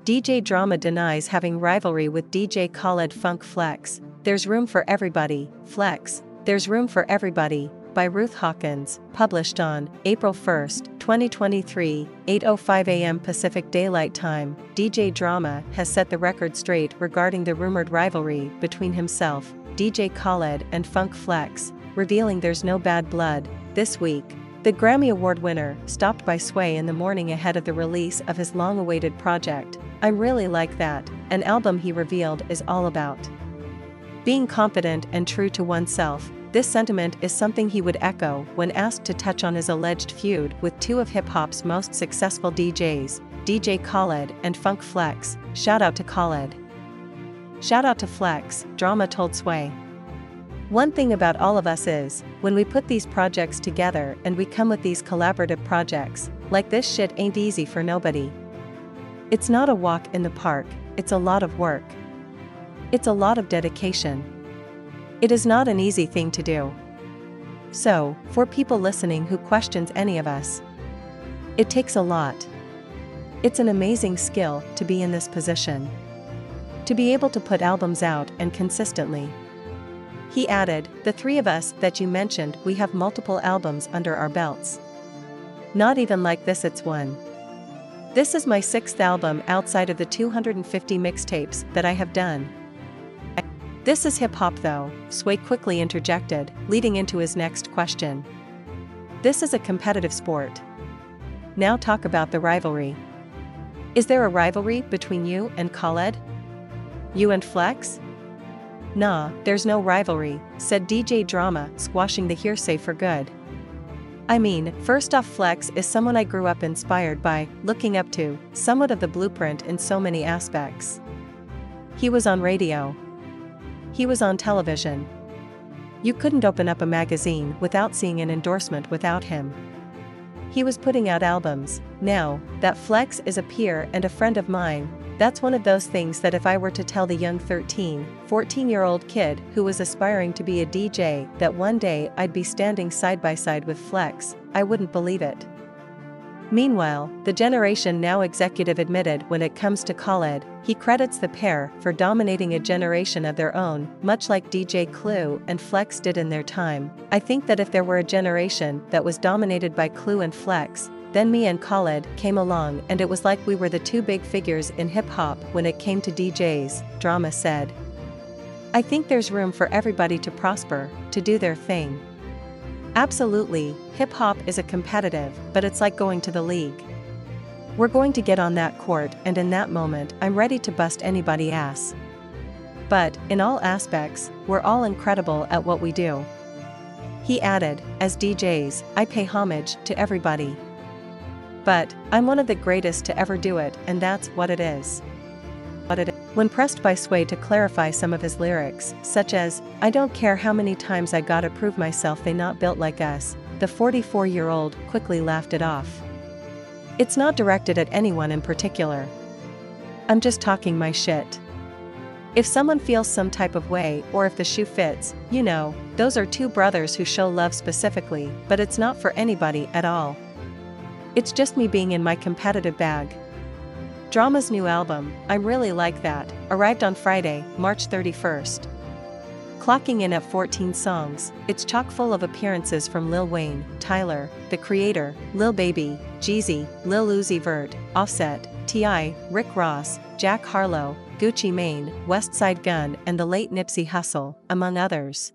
DJ Drama denies having rivalry with DJ Khaled. Funk Flex, There's Room for Everybody, Flex, There's Room for Everybody, by Ruth Hawkins, published on April 1, 2023, 8:05 a.m. Pacific Daylight Time. DJ Drama has set the record straight regarding the rumored rivalry between himself, DJ Khaled, and Funk Flex, revealing there's no bad blood. This week, the Grammy Award winner stopped by Sway in the morning ahead of the release of his long-awaited project, I'm Really Like That, an album he revealed is all about being confident and true to oneself. This sentiment is something he would echo when asked to touch on his alleged feud with two of hip-hop's most successful DJs, DJ Khaled and Funk Flex. Shout out to Khaled. Shout out to Flex, Drama told Sway. One thing about all of us is, when we put these projects together and we come with these collaborative projects, like this shit ain't easy for nobody. It's not a walk in the park, it's a lot of work. It's a lot of dedication. It is not an easy thing to do. So, for people listening who questions any of us, it takes a lot. It's an amazing skill to be in this position. To be able to put albums out and consistently. He added, the three of us that you mentioned, we have multiple albums under our belts. Not even like this, it's one. This is my 6th album outside of the 250 mixtapes that I have done. This is hip-hop though, Sway quickly interjected, leading into his next question. This is a competitive sport. Now talk about the rivalry. Is there a rivalry between you and Khaled? You and Flex? Nah, there's no rivalry, said DJ Drama, squashing the hearsay for good. I mean, first off, Flex is someone I grew up inspired by, looking up to, somewhat of the blueprint in so many aspects. He was on radio. He was on television. You couldn't open up a magazine without seeing an endorsement without him. He was putting out albums. Now, that Flex is a peer and a friend of mine, that's one of those things that if I were to tell the young 13, 14-year-old kid who was aspiring to be a DJ that one day I'd be standing side by side with Flex, I wouldn't believe it. Meanwhile, the Generation Now executive admitted when it comes to Khaled, he credits the pair for dominating a generation of their own, much like DJ Clue and Flex did in their time. I think that if there were a generation that was dominated by Clue and Flex, then me and Khaled came along and it was like we were the two big figures in hip-hop when it came to DJs, Drama said. I think there's room for everybody to prosper, to do their thing. Absolutely, hip-hop is a competitive, but it's like going to the league. We're going to get on that court and in that moment I'm ready to bust anybody's ass. But, in all aspects, we're all incredible at what we do. He added, as DJs, I pay homage to everybody. But, I'm one of the greatest to ever do it and that's what it is. When pressed by Sway to clarify some of his lyrics, such as, I don't care how many times I gotta prove myself they not built like us, the 44-year-old quickly laughed it off. It's not directed at anyone in particular. I'm just talking my shit. If someone feels some type of way or if the shoe fits, you know, those are two brothers who show love specifically, but it's not for anybody at all. It's just me being in my competitive bag. Drama's new album, I'm Really Like That, arrived on Friday, March 31st. Clocking in at 14 songs, it's chock full of appearances from Lil Wayne, Tyler, The Creator, Lil Baby, Jeezy, Lil Uzi Vert, Offset, T.I., Rick Ross, Jack Harlow, Gucci Mane, Westside Gunn and the late Nipsey Hussle, among others.